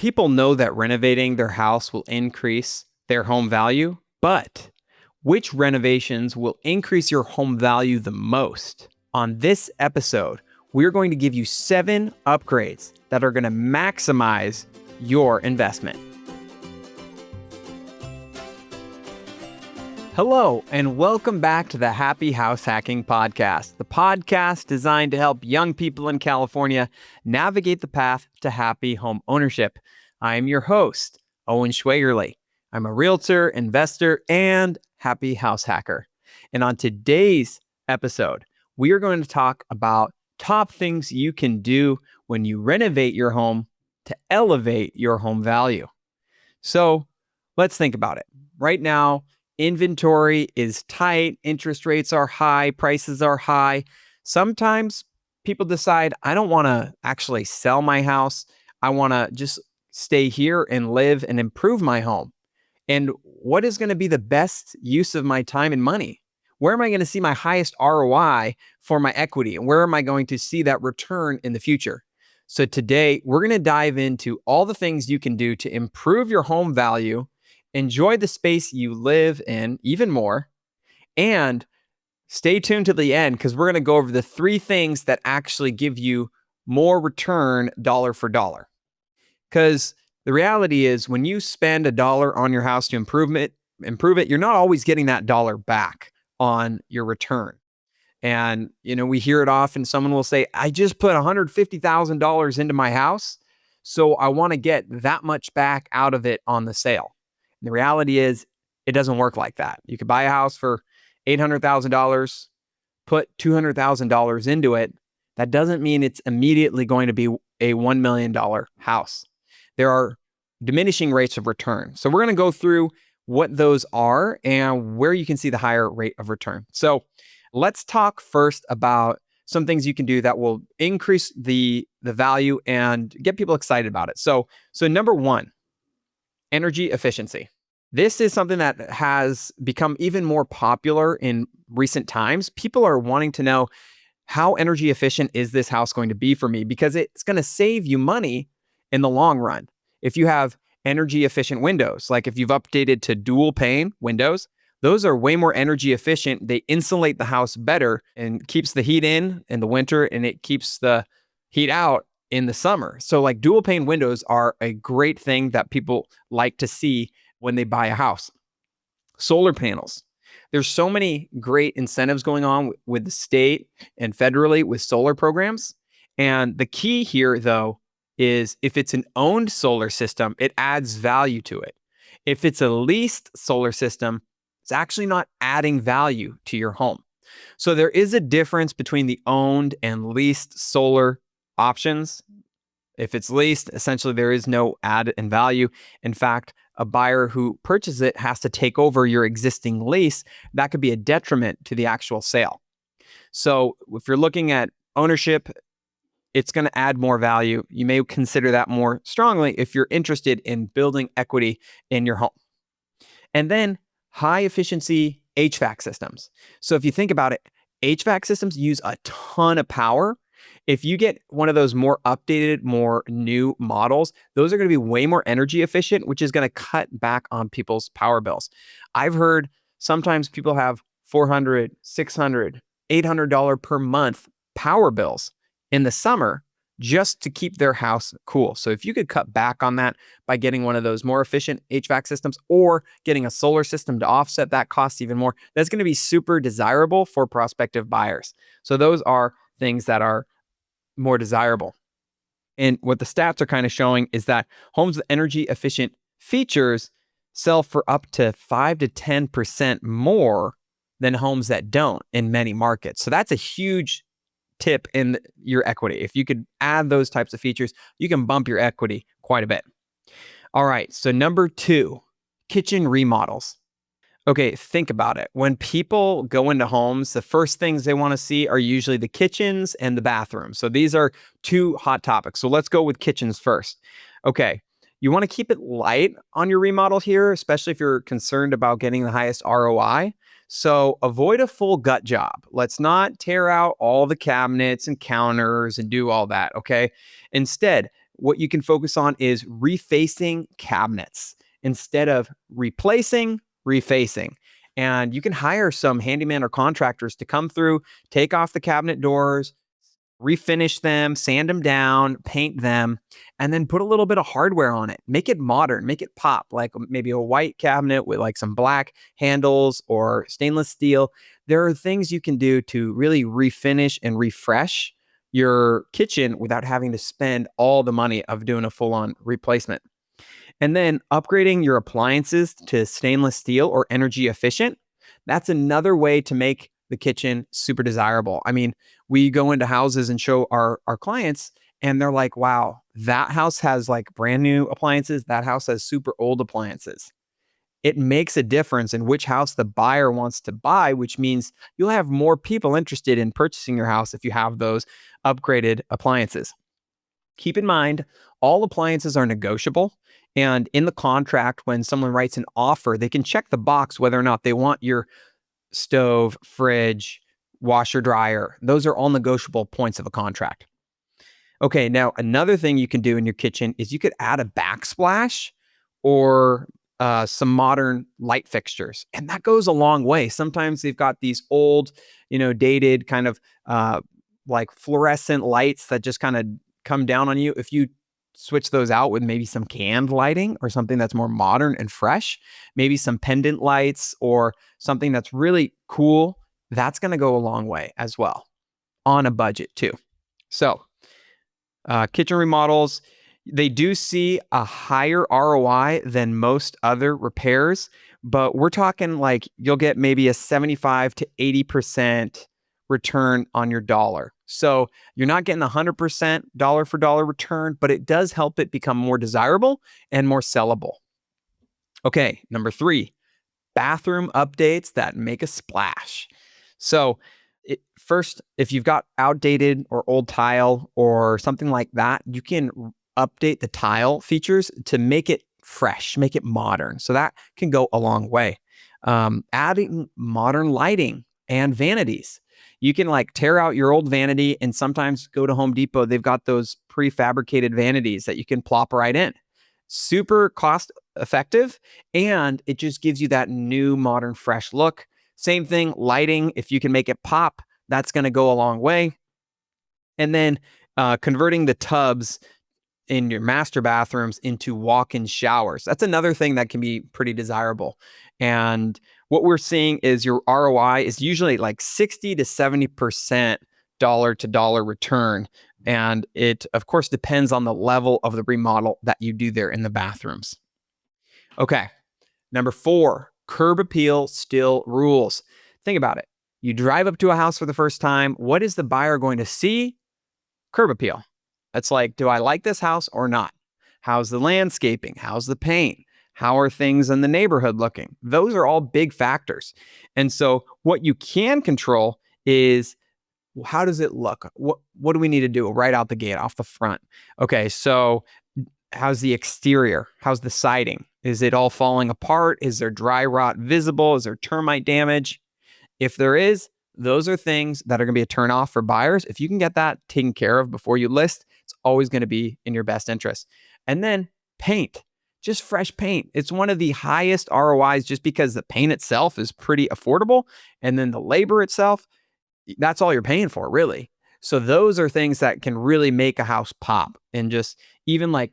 People know that renovating their house will increase their home value, but which renovations will increase your home value the most? On this episode, we're going to give you 7 upgrades that are going to maximize your investment. Hello, and welcome back to the Happy House Hacking Podcast, the podcast designed to help young people in California navigate the path to happy home ownership. I am your host, Owen Schwagerly. I'm a realtor, investor, and happy house hacker. And on today's episode, we are going to talk about top things you can do when you renovate your home to elevate your home value. So let's think about it. Right now, inventory is tight, interest rates are high, prices are high. Sometimes people decide, I don't want to actually sell my house. I want to just stay here and live and improve my home. And what is going to be the best use of my time and money? Where am I going to see my highest ROI for my equity? And where am I going to see that return in the future? So today, we're going to dive into all the things you can do to improve your home value, enjoy the space you live in even more, and stay tuned to the end because we're going to go over the 3 things that actually give you more return dollar for dollar. Because the reality is when you spend $1 on your house to improve it, you're not always getting that dollar back on your return. And, we hear it often. Someone will say, I just put $150,000 into my house, so I want to get that much back out of it on the sale. And the reality is it doesn't work like that. You could buy a house for $800,000, put $200,000 into it. That doesn't mean it's immediately going to be a $1 million house. There are diminishing rates of return. So we're going to go through what those are and where you can see the higher rate of return. So let's talk first about some things you can do that will increase the value and get people excited about it. So number 1, energy efficiency. This is something that has become even more popular in recent times. People are wanting to know, how energy efficient is this house going to be for me? Because it's going to save you money in the long run. If you have energy efficient windows, like if you've updated to dual pane windows, those are way more energy efficient. They insulate the house better and keeps the heat in the winter, and it keeps the heat out in the summer. So like dual pane windows are a great thing that people like to see when they buy a house. Solar panels. There's so many great incentives going on with the state and federally with solar programs. And the key here, though, is if it's an owned solar system, it adds value to it. If it's a leased solar system, it's actually not adding value to your home. So there is a difference between the owned and leased solar options. If it's leased, essentially there is no add in value. In fact, a buyer who purchases it has to take over your existing lease. That could be a detriment to the actual sale. So if you're looking at ownership, it's going to add more value. You may consider that more strongly if you're interested in building equity in your home. And then high efficiency HVAC systems. So if you think about it, HVAC systems use a ton of power. If you get one of those more updated, more new models, those are going to be way more energy efficient, which is going to cut back on people's power bills. I've heard sometimes people have $400, $600, $800 per month power bills in the summer just to keep their house cool. So if you could cut back on that by getting one of those more efficient HVAC systems or getting a solar system to offset that cost even more, that's going to be super desirable for prospective buyers. So those are things that are more desirable. And what the stats are kind of showing is that homes with energy efficient features sell for up to 5 to 10% more than homes that don't in many markets. So that's a huge tip in your equity. If you could add those types of features, you can bump your equity quite a bit. All right, so number 2, kitchen remodels. Okay, think about it. When people go into homes, the first things they want to see are usually the kitchens and the bathrooms. So these are 2 hot topics. So let's go with kitchens first. Okay, you want to keep it light on your remodel here, especially if you're concerned about getting the highest ROI. So avoid a full gut job. Let's not tear out all the cabinets and counters and do all that, okay? Instead, what you can focus on is refacing cabinets instead of replacing, refacing. And you can hire some handyman or contractors to come through, take off the cabinet doors, refinish them, sand them down, paint them, and then put a little bit of hardware on it. Make it modern, make it pop, like maybe a white cabinet with like some black handles or stainless steel. There are things you can do to really refinish and refresh your kitchen without having to spend all the money of doing a full-on replacement. And then upgrading your appliances to stainless steel or energy efficient, that's another way to make the kitchen super desirable. I mean, we go into houses and show our clients, and they're like, wow, that house has like brand new appliances. That house has super old appliances. It makes a difference in which house the buyer wants to buy, which means you'll have more people interested in purchasing your house if you have those upgraded appliances. Keep in mind, all appliances are negotiable. And in the contract, when someone writes an offer, they can check the box whether or not they want your stove, fridge, washer, dryer. Those are all negotiable points of a contract. Okay, now another thing you can do in your kitchen is you could add a backsplash or some modern light fixtures, and that goes a long way. Sometimes they've got these old, dated kind of like fluorescent lights that just kind of come down on you. If you switch those out with maybe some canned lighting or something that's more modern and fresh, maybe some pendant lights or something that's really cool, that's going to go a long way as well on a budget too. So, kitchen remodels, they do see a higher ROI than most other repairs, but we're talking like you'll get maybe a 75 to 80% return on your dollar. So you're not getting 100% dollar for dollar return, but it does help it become more desirable and more sellable. Okay, number 3, bathroom updates that make a splash. So first, if you've got outdated or old tile or something like that, you can update the tile features to make it fresh, make it modern. So that can go a long way. Adding modern lighting and vanities. You can like tear out your old vanity and sometimes go to Home Depot. They've got those prefabricated vanities that you can plop right in. Super cost effective, and it just gives you that new modern fresh look. Same thing, lighting. If you can make it pop, that's going to go a long way. And then converting the tubs in your master bathrooms into walk-in showers. That's another thing that can be pretty desirable. And what we're seeing is your ROI is usually like 60 to 70% dollar to dollar return. And it, of course, depends on the level of the remodel that you do there in the bathrooms. Okay, number 4, curb appeal still rules. Think about it. You drive up to a house for the first time. What is the buyer going to see? Curb appeal. It's like, do I like this house or not? How's the landscaping? How's the paint? How are things in the neighborhood looking? Those are all big factors. And so what you can control is, well, how does it look? What do we need to do right out the gate, off the front? Okay, so how's the exterior? How's the siding? Is it all falling apart? Is there dry rot visible? Is there termite damage? If there is, those are things that are going to be a turnoff for buyers. If you can get that taken care of before you list, it's always going to be in your best interest. And then paint, just fresh paint. It's one of the highest ROIs just because the paint itself is pretty affordable. And then the labor itself, that's all you're paying for, really. So those are things that can really make a house pop. And just even like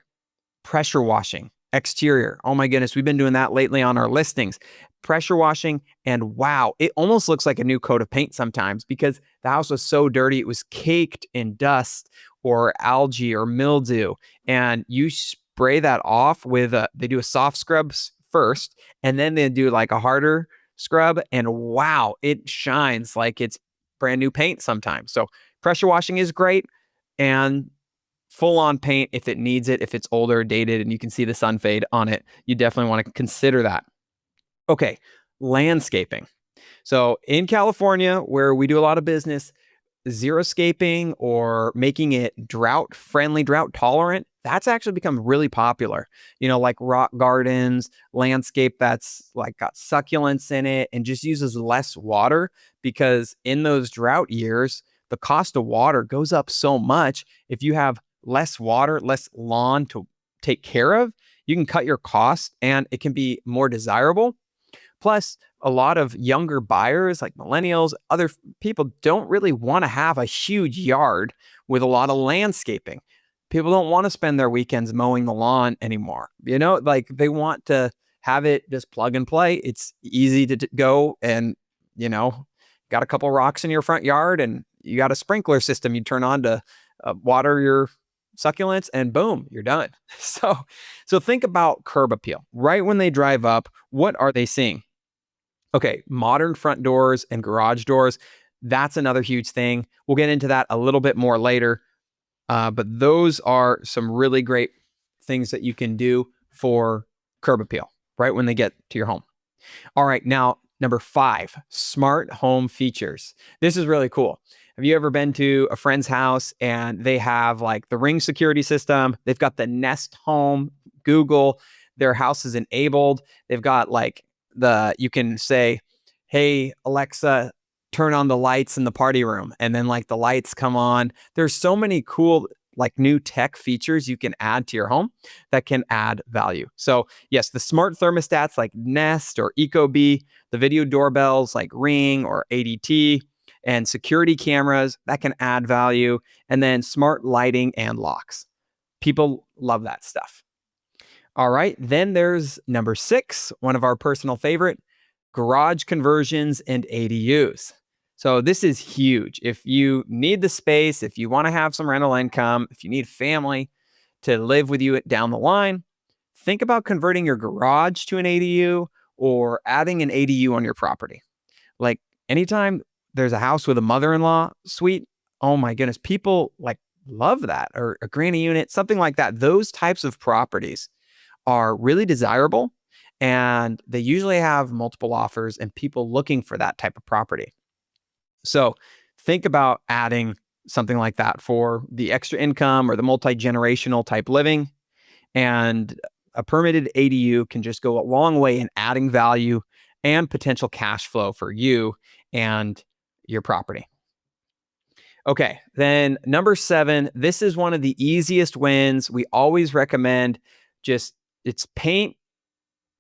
pressure washing, exterior. Oh my goodness, we've been doing that lately on our listings. Pressure washing, and wow, it almost looks like a new coat of paint sometimes because the house was so dirty. It was caked in dust or algae or mildew. And you spray that off with they do a soft scrub first, and then they do like a harder scrub. And wow, it shines like it's brand new paint sometimes. So pressure washing is great. And full on paint, if it needs it, if it's older, dated, and you can see the sun fade on it, you definitely want to consider that. Okay, landscaping. So in California, where we do a lot of business, xeriscaping or making it drought friendly, drought tolerant, that's actually become really popular. Like rock gardens, landscape that's like got succulents in it and just uses less water, because in those drought years, the cost of water goes up so much. If you have less water, less lawn to take care of, you can cut your costs and it can be more desirable. Plus, a lot of younger buyers, like millennials, other people, don't really want to have a huge yard with a lot of landscaping. People don't want to spend their weekends mowing the lawn anymore. Like they want to have it just plug and play. It's easy to go and, you know, got a couple rocks in your front yard and you got a sprinkler system you turn on to water your succulents and boom, you're done. So think about curb appeal. Right when they drive up, what are they seeing? Okay, modern front doors and garage doors. That's another huge thing. We'll get into that a little bit more later. But those are some really great things that you can do for curb appeal right when they get to your home. All right, now number 5, smart home features. This is really cool. Have you ever been to a friend's house and they have like the Ring security system? They've got the Nest Home, Google, their house is enabled. They've got like you can say, hey, Alexa, turn on the lights in the party room. And then like the lights come on. There's so many cool like new tech features you can add to your home that can add value. So yes, the smart thermostats like Nest or Ecobee, the video doorbells like Ring or ADT, and security cameras that can add value, and then smart lighting and locks. People love that stuff. All right, then there's number 6, one of our personal favorite, garage conversions and ADUs. So this is huge. If you need the space, if you want to have some rental income, if you need family to live with you down the line, think about converting your garage to an ADU or adding an ADU on your property. Like anytime there's a house with a mother-in-law suite, oh my goodness, people like love that, or a granny unit, something like that. Those types of properties are really desirable and they usually have multiple offers and people looking for that type of property. So think about adding something like that for the extra income or the multi-generational type living. And a permitted ADU can just go a long way in adding value and potential cash flow for you and your property. Okay, then number 7, this is one of the easiest wins. We always recommend it's paint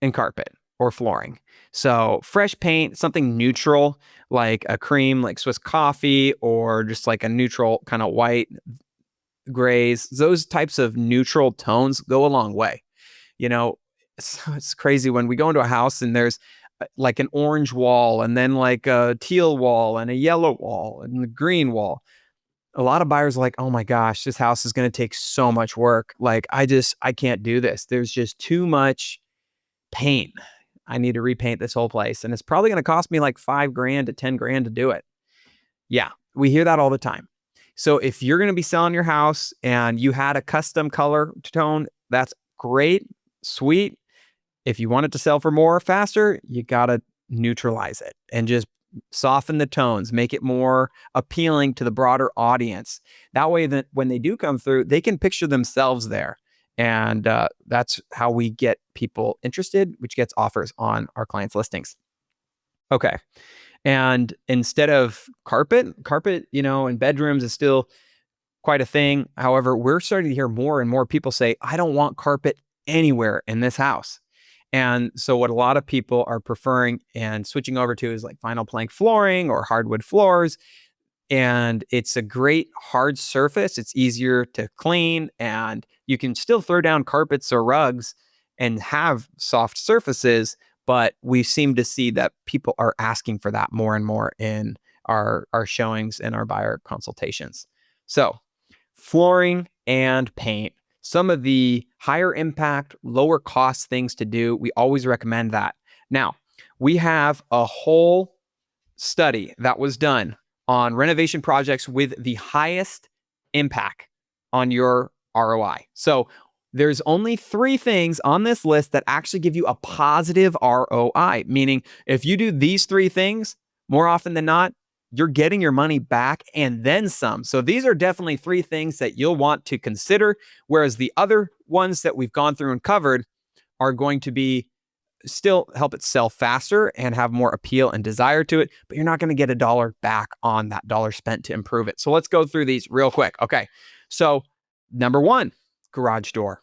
and carpet or flooring. So fresh paint, something neutral like a cream, like Swiss coffee, or just like a neutral kind of white, grays. Those types of neutral tones go a long way. It's crazy when we go into a house and there's like an orange wall and then like a teal wall and a yellow wall and the green wall. A lot of buyers are like, oh my gosh, this house is going to take so much work. Like, I can't do this. There's just too much paint. I need to repaint this whole place. And it's probably going to cost me like $5,000 to $10,000 to do it. Yeah, we hear that all the time. So if you're going to be selling your house and you had a custom color tone, that's great, sweet. If you want it to sell for more faster, you got to neutralize it and just soften the tones, make it more appealing to the broader audience. That way that when they do come through, they can picture themselves there. And that's how we get people interested, which gets offers on our clients' listings. Okay. And instead of carpet, in bedrooms is still quite a thing. However, we're starting to hear more and more people say, I don't want carpet anywhere in this house. And so what a lot of people are preferring and switching over to is like vinyl plank flooring or hardwood floors. And it's a great hard surface. It's easier to clean and you can still throw down carpets or rugs and have soft surfaces. But we seem to see that people are asking for that more and more in our showings and our buyer consultations. So flooring and paint, some of the higher impact, lower cost things to do, we always recommend that. Now, we have a whole study that was done on renovation projects with the highest impact on your ROI. So there's only 3 things on this list that actually give you a positive ROI, meaning if you do these 3 things, more often than not, you're getting your money back and then some. So these are definitely 3 things that you'll want to consider, whereas the other ones that we've gone through and covered are going to be still help it sell faster and have more appeal and desire to it, but you're not going to get $1 back on that dollar spent to improve it. So let's go through these real quick. Okay. So Number one, garage door.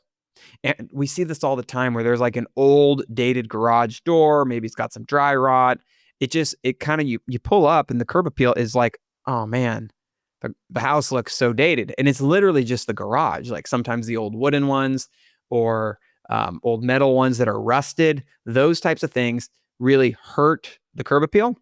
And we see this all the time where there's like an old dated garage door. Maybe it's got some dry rot. It kind of, you pull up and the curb appeal is like, oh man, the house looks so dated. And it's literally just the garage. Like sometimes the old wooden ones or old metal ones that are rusted, those types of things really hurt the curb appeal.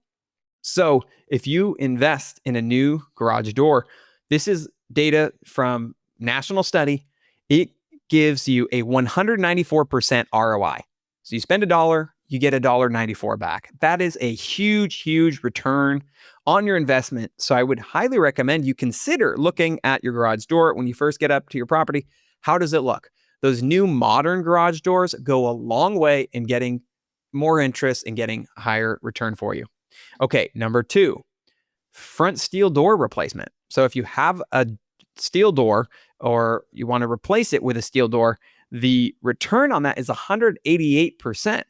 So if you invest in a new garage door, this is data from national study. It gives you a 194% ROI. So you spend $1, you get $1.94 back. That is a huge, huge return on your investment. So I would highly recommend you consider looking at your garage door when you first get up to your property. How does it look? Those new modern garage doors go a long way in getting more interest and getting higher return for you. Okay, number two, front steel door replacement. So if you have a steel door or you want to replace it with a steel door, the return on that is 188%.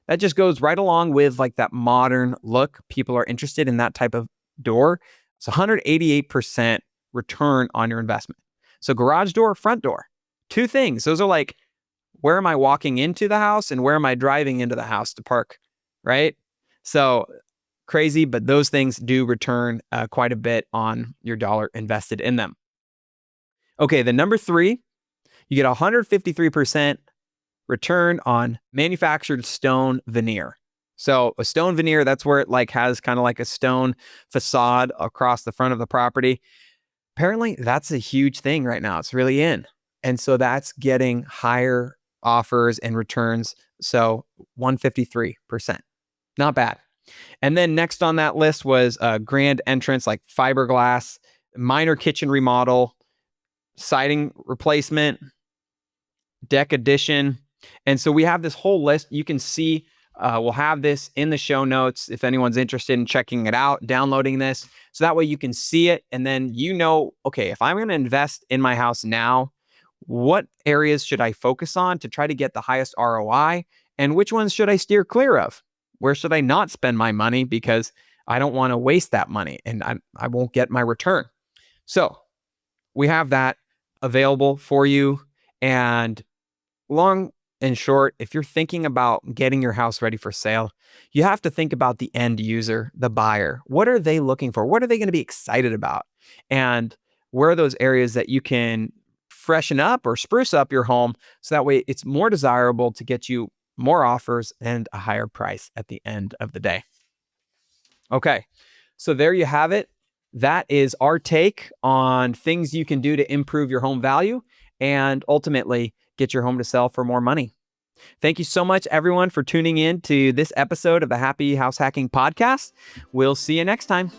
That just goes right along with like that modern look. People are interested in that type of door. It's 188% return on your investment. So garage door, front door, two things. Those are like, where am I walking into the house and where am I driving into the house to park, right? So crazy, but those things do return quite a bit on your dollar invested in them. Okay, the number three, you get 153% return on manufactured stone veneer. So a stone veneer, that's where it like has kind of like a stone facade across the front of the property. Apparently, that's a huge thing right now. It's really in. And so that's getting higher offers and returns. So 153%. Not bad. And then next on that list was a grand entrance like fiberglass, minor kitchen remodel, siding replacement, deck addition. And so we have this whole list. You can see, we'll have this in the show notes if anyone's interested in checking it out, downloading this. So that way you can see it. And then okay, if I'm going to invest in my house now, what areas should I focus on to try to get the highest ROI? And which ones should I steer clear of? Where should I not spend my money because I don't want to waste that money and I won't get my return? So we have that available for you. And long and short, if you're thinking about getting your house ready for sale, you have to think about the end user, the buyer. What are they looking for? What are they going to be excited about? And where are those areas that you can freshen up or spruce up your home so that way it's more desirable to get you more offers and a higher price at the end of the day. Okay, so there you have it. That is our take on things you can do to improve your home value and ultimately get your home to sell for more money. Thank you so much, everyone, for tuning in to this episode of the Happy House Hacking Podcast. We'll see you next time.